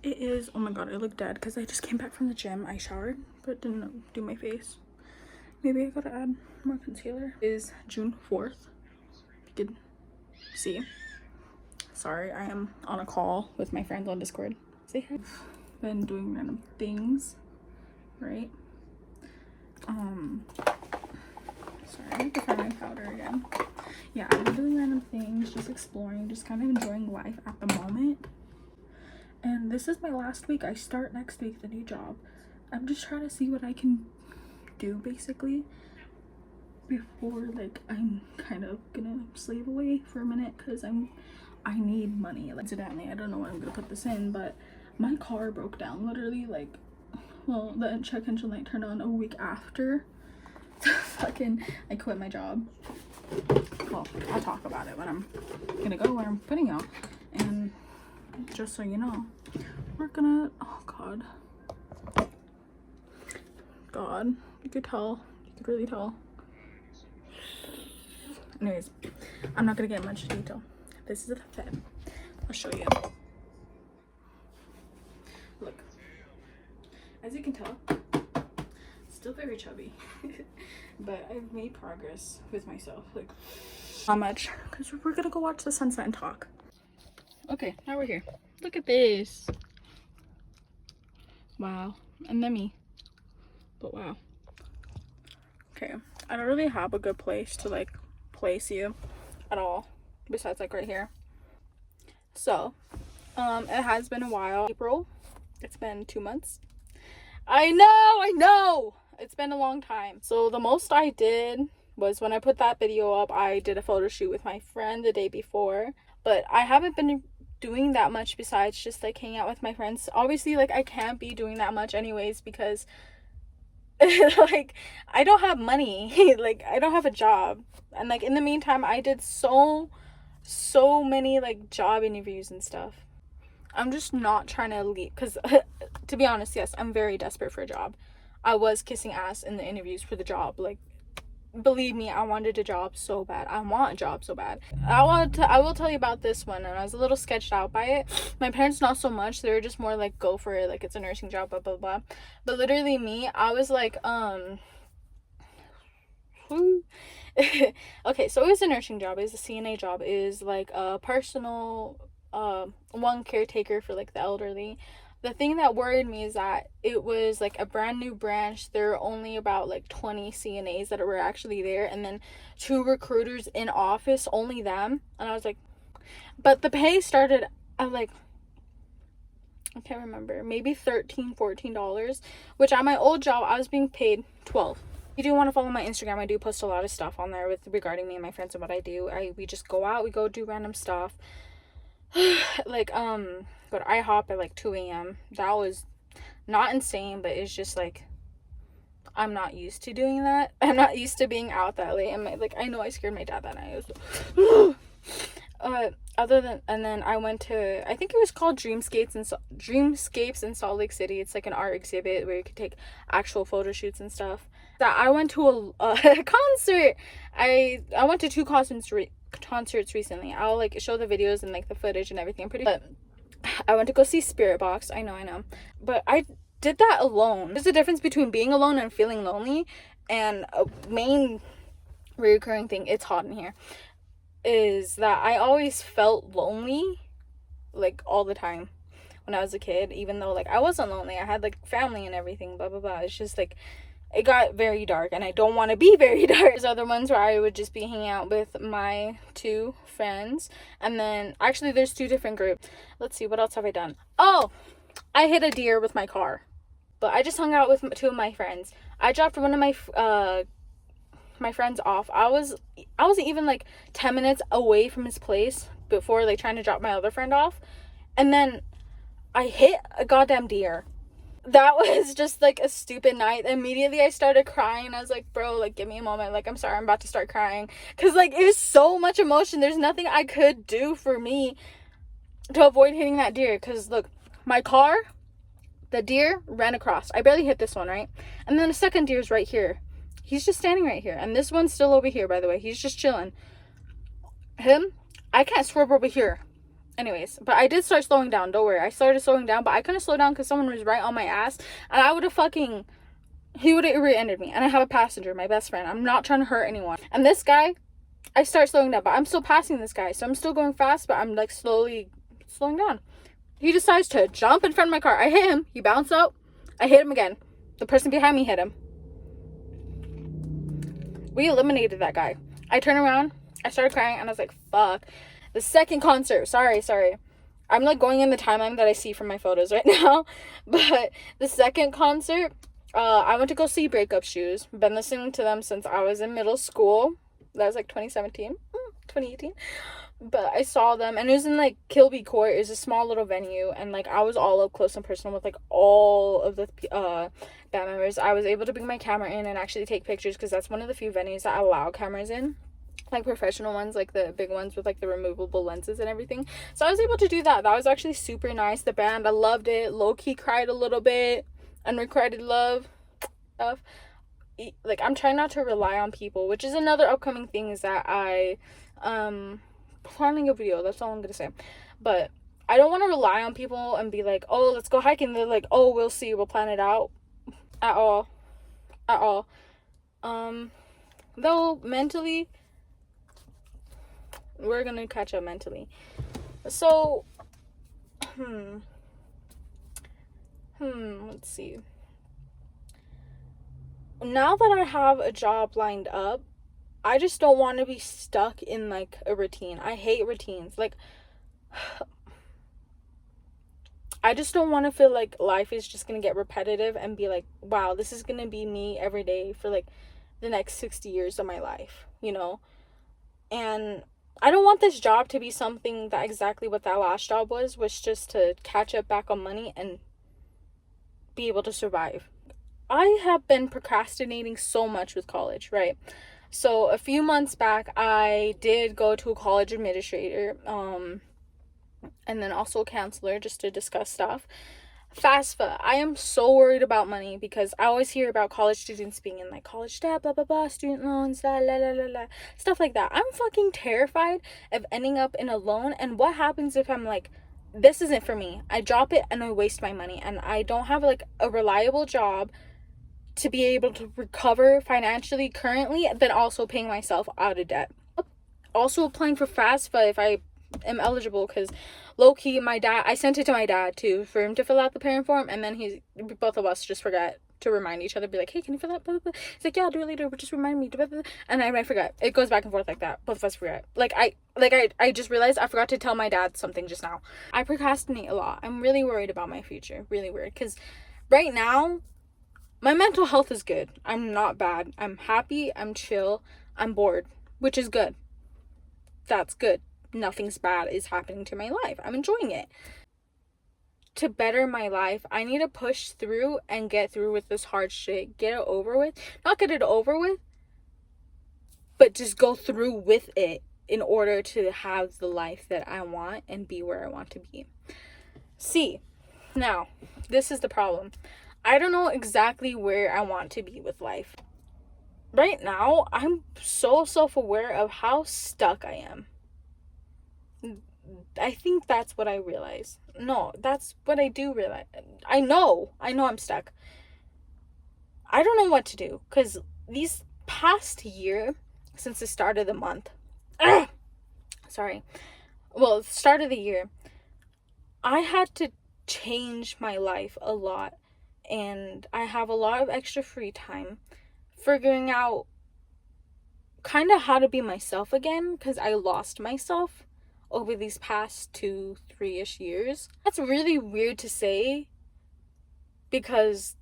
It is, oh my god, I look dead because I just came back from the gym. I showered but didn't do my face. Maybe I gotta add more concealer. It is June 4th. You can see. Sorry, I am on a call with my friends on Discord. Say hi. Been doing random things, right? Sorry, I have to find my powder again. Yeah, I've been doing random things, just exploring, just kind of enjoying life at the moment. And this is my last week. I start next week the new job. I'm just trying to see what I can do basically before like I'm kind of gonna slave away for a minute because I need money. Like, incidentally, I don't know when I'm gonna put this in, but my car broke down literally like, well, the check engine light turned on a week after fucking I quit my job. Well, I'll talk about it when I'm gonna go, when I'm putting out. And just so you know, we're gonna, oh god, you could tell, you could really tell. Anyways, I'm not gonna get much detail. This is the fit. I'll show you. Look, as you can tell, still very chubby, but I've made progress with myself. Like, not much, because we're gonna go watch the sunset and talk. Okay, now we're here. Look at this. Wow, and then me. But wow. Okay, I don't really have a good place to like place you at all, besides like right here. So, it has been a while. April. It's been 2 months. I know! It's been a long time. So the most I did was when I put that video up, I did a photo shoot with my friend the day before. But I haven't been doing that much besides just like hanging out with my friends. Obviously, like, I can't be doing that much anyways because like, I don't have money. Like, I don't have a job. And like, in the meantime, I did so many like job interviews and stuff. I'm just not trying to leave because to be honest, yes, I'm very desperate for a job. I was kissing ass in the interviews for the job. Like, believe me, I wanted a job so bad. I want a job so bad. I will tell you about this one, and I was a little sketched out by it. My parents, not so much. They were just more like, go for it, like, it's a nursing job, blah blah blah. But literally me, I was like, okay, so it was a nursing job, it was a CNA job, it was like a personal one caretaker for like the elderly. The thing that worried me is that it was like a brand new branch. There were only about like 20 CNAs that were actually there, and then 2 recruiters in office, only them. And I was like, but the pay started at like, I can't remember, maybe $13-14, which at my old job I was being paid $12. If you do want to follow my Instagram, I do post a lot of stuff on there with regarding me and my friends and what I do. We just go out, we go do random stuff. Like, go to IHOP at like 2 a.m. That was not insane, but it's just like, I'm not used to doing that. I'm not used to being out that late. And like, I know I scared my dad that night. And then I went to, I think it was called Dreamscapes in Salt Lake City. It's like an art exhibit where you could take actual photo shoots and stuff. That I went to a concert. I went to 2 concerts recently. I'll like show the videos and like the footage and everything. But I went to go see Spirit Box. I know, but I did that alone. There's a difference between being alone and feeling lonely. And a main recurring thing, it's hot in here, is that I always felt lonely, like, all the time when I was a kid. Even though like I wasn't lonely, I had like family and everything, blah blah blah. It's just like, it got very dark, and I don't want to be very dark. There's other ones where I would just be hanging out with my 2 friends, and then actually there's 2 different groups. Let's see, what else have I done? Oh, I hit a deer with my car. But I just hung out with 2 of my friends. I dropped one of my friends off. I wasn't even like 10 minutes away from his place before like trying to drop my other friend off, and then I hit a goddamn deer. That was just like a stupid night. Immediately I started crying. I was like, bro, like, give me a moment, like, I'm sorry, I'm about to start crying, because like it was so much emotion. There's nothing I could do for me to avoid hitting that deer, because look, my car, the deer ran across. I barely hit this one, right? And then the second deer's right here. He's just standing right here, and this one's still over here, by the way. He's just chilling. Him, I can't swerve over here Anyways, but I did start slowing down. Don't worry. I started slowing down, but I couldn't slow down because someone was right on my ass. And I would have fucking... He would have rear-ended me. And I have a passenger, my best friend. I'm not trying to hurt anyone. And this guy, I start slowing down. But I'm still passing this guy. So I'm still going fast, but I'm like slowly slowing down. He decides to jump in front of my car. I hit him. He bounced out. I hit him again. The person behind me hit him. We eliminated that guy. I turned around. I started crying. And I was like, fuck. The second concert. Sorry. I'm like going in the timeline that I see from my photos right now. But the second concert, I went to go see Breakup Shoes. Been listening to them since I was in middle school. That was like 2017, 2018. But I saw them, and it was in like Kilby Court. It was a small little venue, and like I was all up close and personal with like all of the band members. I was able to bring my camera in and actually take pictures because that's one of the few venues that allow cameras in. Like professional ones, like the big ones with like the removable lenses and everything. So I was able to do that. That was actually super nice. The band, I loved it. Low-key cried a little bit. Unrequited love stuff. Like, I'm trying not to rely on people, which is another upcoming thing, is that I planning a video. That's all I'm gonna say. But I don't want to rely on people and be like, oh, let's go hiking. They're like, oh, we'll see, we'll plan it out. At all. Though mentally, we're gonna catch up mentally. So let's see. Now that I have a job lined up, I just don't want to be stuck in like a routine. I hate routines. Like, I just don't want to feel like life is just gonna get repetitive and be like, wow, this is gonna be me every day for like the next 60 years of my life, you know? And I don't want this job to be something that exactly what that last job was just to catch up back on money and be able to survive. I have been procrastinating so much with college, right? So a few months back, I did go to a college administrator, and then also a counselor just to discuss stuff. FAFSA. I am so worried about money because I always hear about college students being in like college debt, blah blah blah, student loans, la la la la la, stuff like that. I'm fucking terrified of ending up in a loan, and what happens if I'm like, this isn't for me. I drop it and I waste my money, and I don't have like a reliable job to be able to recover financially currently, then also paying myself out of debt. Also applying for FAFSA if I am eligible, because low-key my dad, I sent it to my dad too for him to fill out the parent form, and then both of us just forgot to remind each other, be like, hey, can you fill out blah, blah, blah? He's like, yeah, I'll do it later, but just remind me, blah, blah, blah. And I forgot. It goes back and forth like that. Both of us forgot. I just realized I forgot to tell my dad something just now. I procrastinate a lot. I'm really worried about my future. Really worried, because right now my mental health is good. I'm not bad. I'm happy. I'm chill. I'm bored, which is good. That's good. Nothing's bad is happening to my life. I'm enjoying it. To better my life, I need to push through and get through with this hard shit. Get it over with. Not get it over with, but just go through with it in order to have the life that I want and be where I want to be. See, now, this is the problem. I don't know exactly where I want to be with life. Right now, I'm so self-aware of how stuck I am. I think that's what I realize. No, that's what I do realize. I know I'm stuck. I don't know what to do, because these past year, since the start of the month, start of the year, I had to change my life a lot, and I have a lot of extra free time figuring out kind of how to be myself again, because I lost myself over these past 2-3-ish years. That's really weird to say, because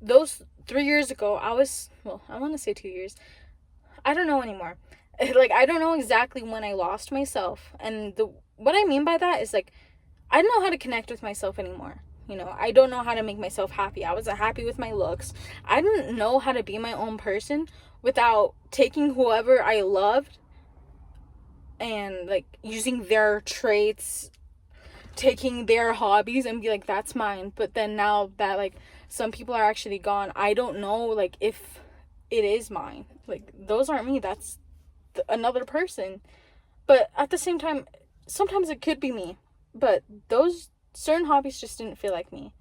those 3 years ago, I want to say 2 years. I don't know anymore. Like, I don't know exactly when I lost myself. And what I mean by that is, like, I don't know how to connect with myself anymore. You know, I don't know how to make myself happy. I wasn't happy with my looks. I didn't know how to be my own person without taking whoever I loved and like using their traits, taking their hobbies and be like, that's mine. But then now that like some people are actually gone, I don't know like if it is mine. Like, those aren't me, that's another person. But at the same time, sometimes it could be me, but those certain hobbies just didn't feel like me.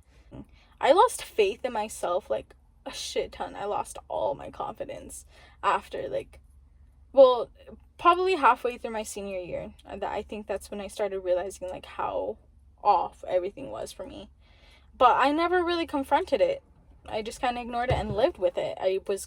I lost faith in myself like a shit ton. I lost all my confidence after, like, well, probably halfway through my senior year. That I think that's when I started realizing like how off everything was for me. But I never really confronted it. I just kind of ignored it and lived with it. I was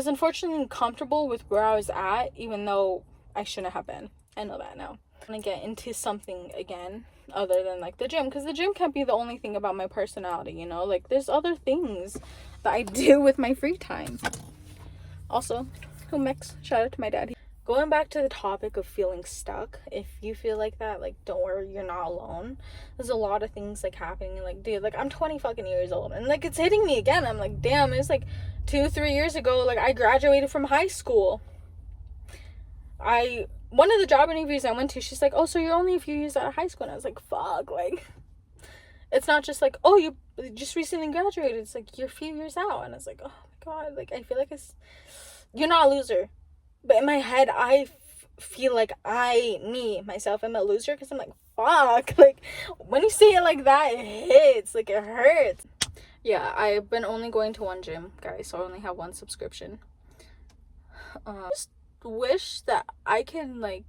unfortunately comfortable with where I was at, even though I shouldn't have been. I know that now. I'm gonna get into something again other than like the gym, because the gym can't be the only thing about my personality, you know? Like, there's other things that I do with my free time. Also, shout out to my dad. Going back to the topic of feeling stuck, if you feel like that, like, don't worry, you're not alone. There's a lot of things like happening, like, dude, like, I'm 20 fucking years old, and like, it's hitting me again. I'm like, damn, it's like 2-3 years ago, like, I graduated from high school. One of the job interviews I went to, she's like, oh, so you're only a few years out of high school. And I was like, fuck, like, it's not just like, oh, you just recently graduated. It's like, you're a few years out. And I was like, oh my God, like, I feel like you're not a loser. But in my head, I feel like myself, I'm a loser, because I'm like, fuck, like, when you say it like that, it hits, like, it hurts. Yeah, I've been only going to one gym, guys, so I only have one subscription. Just wish that I can, like,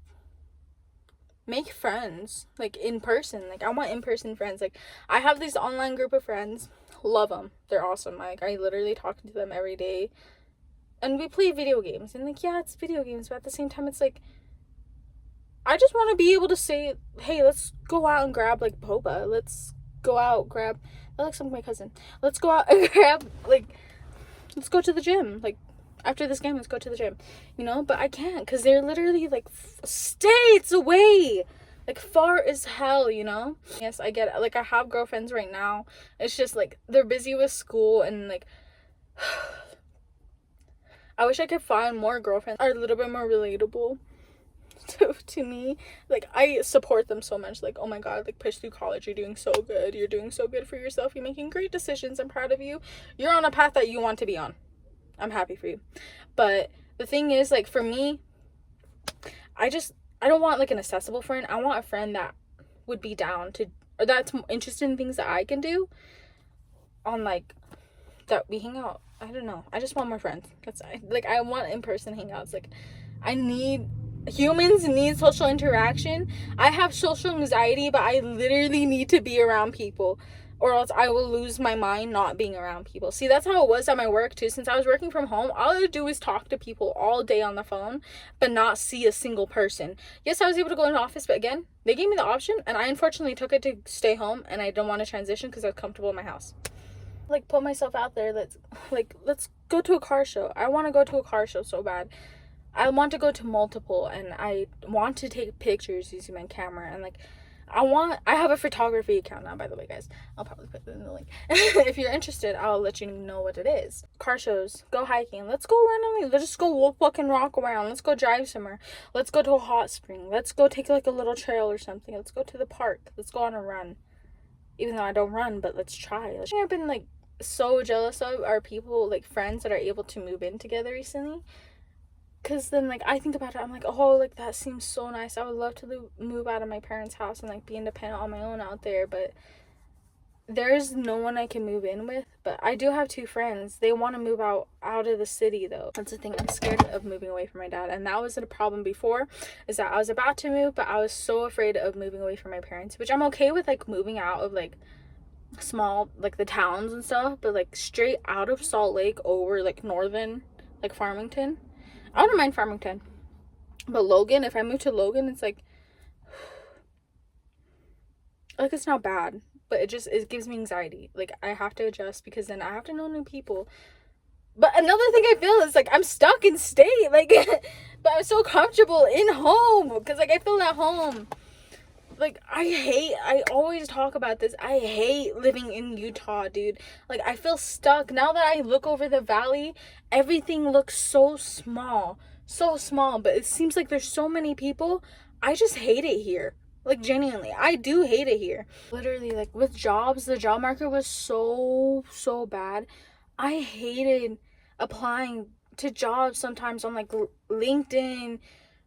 make friends, like, in person. Like, I want in-person friends. Like, I have this online group of friends, love them, they're awesome. Like, I literally talk to them every day, and we play video games, and like, yeah, it's video games, but at the same time, it's like, I just want to be able to say, hey, let's go out and grab like boba, let's go out, grab, that looks like my cousin, let's go out and grab, like, let's go to the gym, like, after this game, let's go to the gym, you know? But I can't, because they're literally like states away, like, far as hell, you know? Yes, I get it. Like, I have girlfriends right now, it's just like, they're busy with school, and like, I wish I could find more girlfriends that are a little bit more relatable to me. Like, I support them so much. Like, oh my God, like, push through college. You're doing so good. You're doing so good for yourself. You're making great decisions. I'm proud of you. You're on a path that you want to be on. I'm happy for you. But the thing is, like, for me, I don't want like an accessible friend. I want a friend that would be down to, or that's interested in things that I can do, on like, that we hang out. I don't know. I just want more friends. I want in-person hangouts. Like, humans need social interaction. I have social anxiety, but I literally need to be around people, or else I will lose my mind not being around people. See, that's how it was at my work too. Since I was working from home, all I would do is talk to people all day on the phone, but not see a single person. Yes, I was able to go in the office, but again, they gave me the option, and I unfortunately took it to stay home, and I don't want to transition because I was comfortable in my house. Like, put myself out there. Let's go to a car show. I want to go to a car show so bad. I want to go to multiple, and I want to take pictures using my camera, and like, I have a photography account now, by the way, guys. I'll probably put it in the link. If you're interested, I'll let you know what it is. Car shows, go hiking, let's go randomly, let's just go fucking walk around, let's go drive somewhere, let's go to a hot spring, let's go take like a little trail or something, let's go to the park, let's go on a run. Even though I don't run, but let's try. I've been like so jealous of are people, like, friends that are able to move in together recently, because then like I think about it, I'm like, oh, like, that seems so nice. I would love to move out of my parents' house and like be independent on my own out there, but there's no one I can move in with. But I do have 2 friends. They want to move out of the city though. That's the thing. I'm scared of moving away from my dad, and that was a problem before, is that I was about to move, but I was so afraid of moving away from my parents, which I'm okay with, like, moving out of like small, like, the towns and stuff, but like straight out of Salt Lake over like northern, like Farmington, I wouldn't mind Farmington, but Logan, if I move to Logan, it's like it's not bad, but it gives me anxiety. Like, I have to adjust, because then I have to know new people. But another thing I feel is like I'm stuck in state, like, but I'm so comfortable in home, because like I feel at home. Like, I always talk about this, I hate living in Utah, dude. Like, I feel stuck. Now that I look over the valley, everything looks so small, but it seems like there's so many people. I just hate it here. Like, genuinely, I do hate it here. Literally, like, with jobs, the job market was so bad. I hated applying to jobs sometimes on like LinkedIn,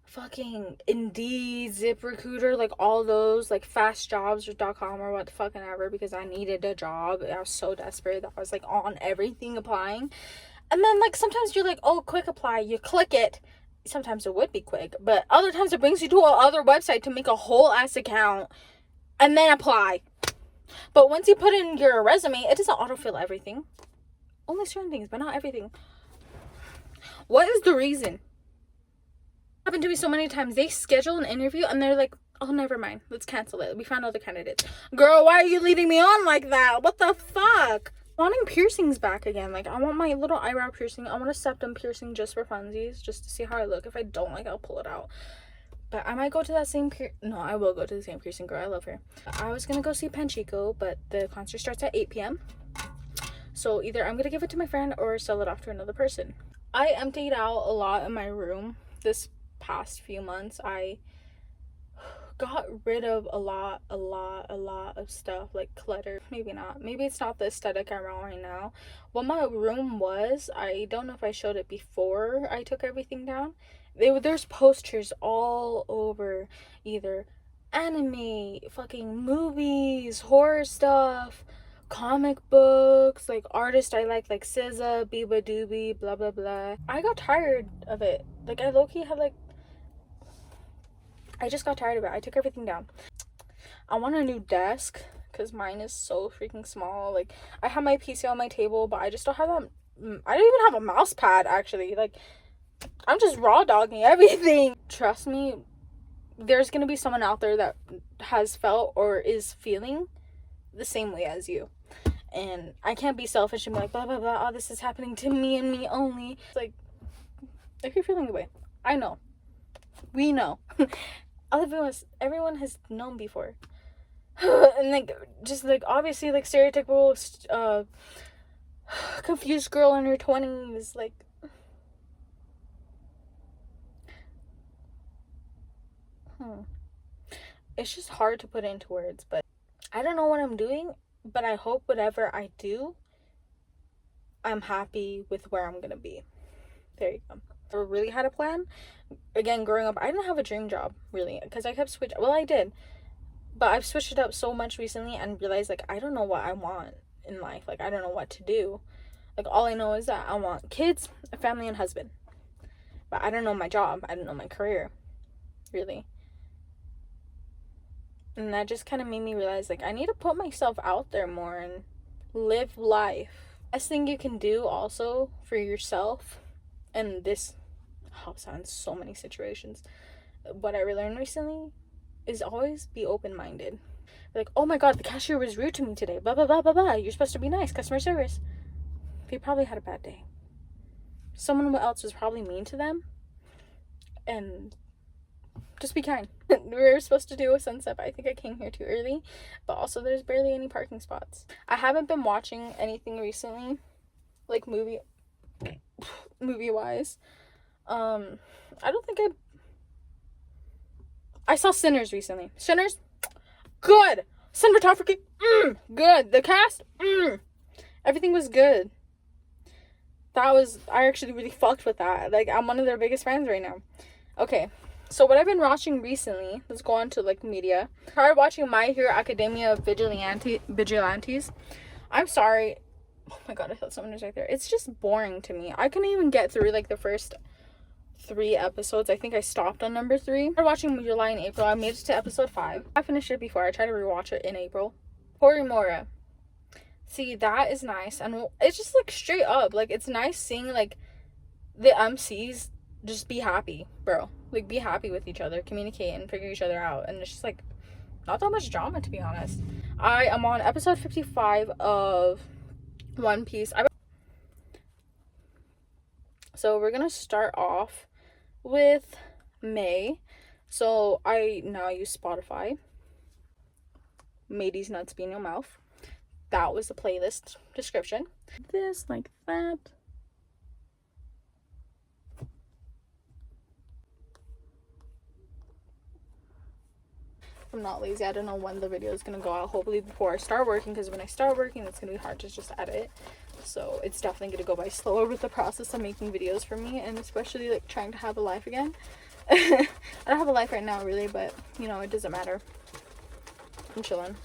fucking Indeed, ZipRecruiter, like all those, like fastjobs.com or what the fucking ever, because I needed a job. I was so desperate that I was like on everything applying. And then like sometimes you're like, oh, quick apply, you click it. Sometimes it would be quick, but other times it brings you to a other website to make a whole ass account and then apply. But once you put in your resume, it doesn't autofill everything. Only certain things, but not everything. What is the reason? Happened to me so many times. They schedule an interview and they're like, oh, never mind, let's cancel it, we found other candidates. Girl, why are you leading me on like that? What the fuck? Wanting piercings back again. Like, I want my little eyebrow piercing. I want a septum piercing just for funsies, just to see how I look. If I don't like, I'll pull it out. But I might go to that same no, I will go to the same piercing girl. I love her. I was gonna go see Panchico, but the concert starts at 8 p.m. So either I'm gonna give it to my friend or sell it off to another person. I emptied out a lot in my room this past few months. I got rid of a lot of stuff, like clutter. Maybe not, maybe it's not the aesthetic I'm on right now. What my room was, I don't know if I showed it before I took everything down. There's posters all over, either anime, fucking movies, horror stuff, comic books, like artists I like SZA, Biba Doobie, blah blah blah. I got tired of it. Like, I low-key had like, I just got tired of it. I took everything down. I want a new desk because mine is so freaking small. Like, I have my PC on my table, but I just don't have that. I don't even have a mouse pad, actually. Like, I'm just raw dogging everything. Trust me, there's gonna be someone out there that has felt or is feeling the same way as you. And I can't be selfish and be like, blah, blah, blah, oh, this is happening to me and me only. It's like, if you're feeling the way, I know. We know. Everyone has known before. And like, just like, obviously, like, stereotypical confused girl in her 20s, like, it's just hard to put into words. But I don't know what I'm doing, but I hope whatever I do, I'm happy with where I'm gonna be. There you go. I really had a plan. Again, growing up, I didn't have a dream job, really, because I kept switching. Well, I did, but I've switched it up so much recently and realized, like, I don't know what I want in life. Like, I don't know what to do. Like, all I know is that I want kids, a family, and husband. But I don't know my job. I don't know my career, really. And that just kind of made me realize, like, I need to put myself out there more and live life. Best thing you can do also for yourself, and this helps out in so many situations, what I learned recently is always be open-minded. Like, oh my god, the cashier was rude to me today, blah blah blah blah blah, you're supposed to be nice, customer service. They probably had a bad day. Someone else was probably mean to them, and just be kind. We were supposed to do a sunset, but I think I came here too early. But also, there's barely any parking spots. I haven't been watching anything recently, like movie wise. I don't think I saw Sinners recently. Sinners, good. Cinematography, good. The cast, everything was good. I actually really fucked with that. Like, I'm one of their biggest fans right now. Okay, so what I've been watching recently, let's go on to like media. I started watching My Hero Academia Vigilantes. I'm sorry. Oh my god, I thought someone was right there. It's just boring to me. I couldn't even get through like the first 3 episodes. I think I stopped on number 3. I started watching July in April. I made it to episode 5. I finished it before. I tried to rewatch it in April. Horimora. See, that is nice. And it's just like straight up. Like, it's nice seeing like the MCs just be happy, bro. Like, be happy with each other, communicate and figure each other out. And it's just like not that much drama, to be honest. I am on episode 55 of One Piece. So we're gonna start off with May. So I now use Spotify. May these nuts be in your mouth. That was the playlist description. This, like that. I'm not lazy. I don't know when the video is gonna go out. Hopefully before I start working, because when I start working, it's gonna be hard to just edit. So it's definitely gonna go by slower with the process of making videos for me, and especially like trying to have a life again. I don't have a life right now, really, but, you know, it doesn't matter. I'm chilling.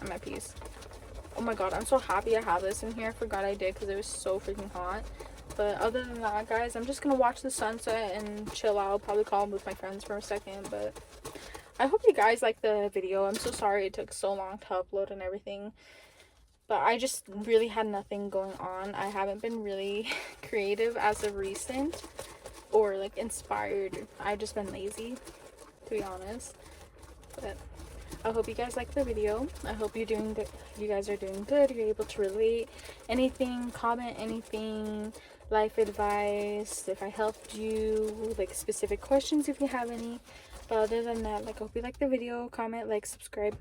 I'm at peace. Oh my god, I'm so happy I have this in here. I forgot I did because it was so freaking hot. But other than that, guys, I'm just gonna watch the sunset and chill out. Probably call with my friends for a second. But I hope you guys like the video. I'm so sorry it took so long to upload and everything. But I just really had nothing going on. I haven't been really creative as of recent. Or like inspired. I've just been lazy, to be honest. But I hope you guys like the video. I hope you're doing good. You guys are doing good. You're able to relate. Anything, comment anything, life advice, if I helped you, like specific questions if you have any. But other than that, like, I hope you like the video. Comment, like, subscribe.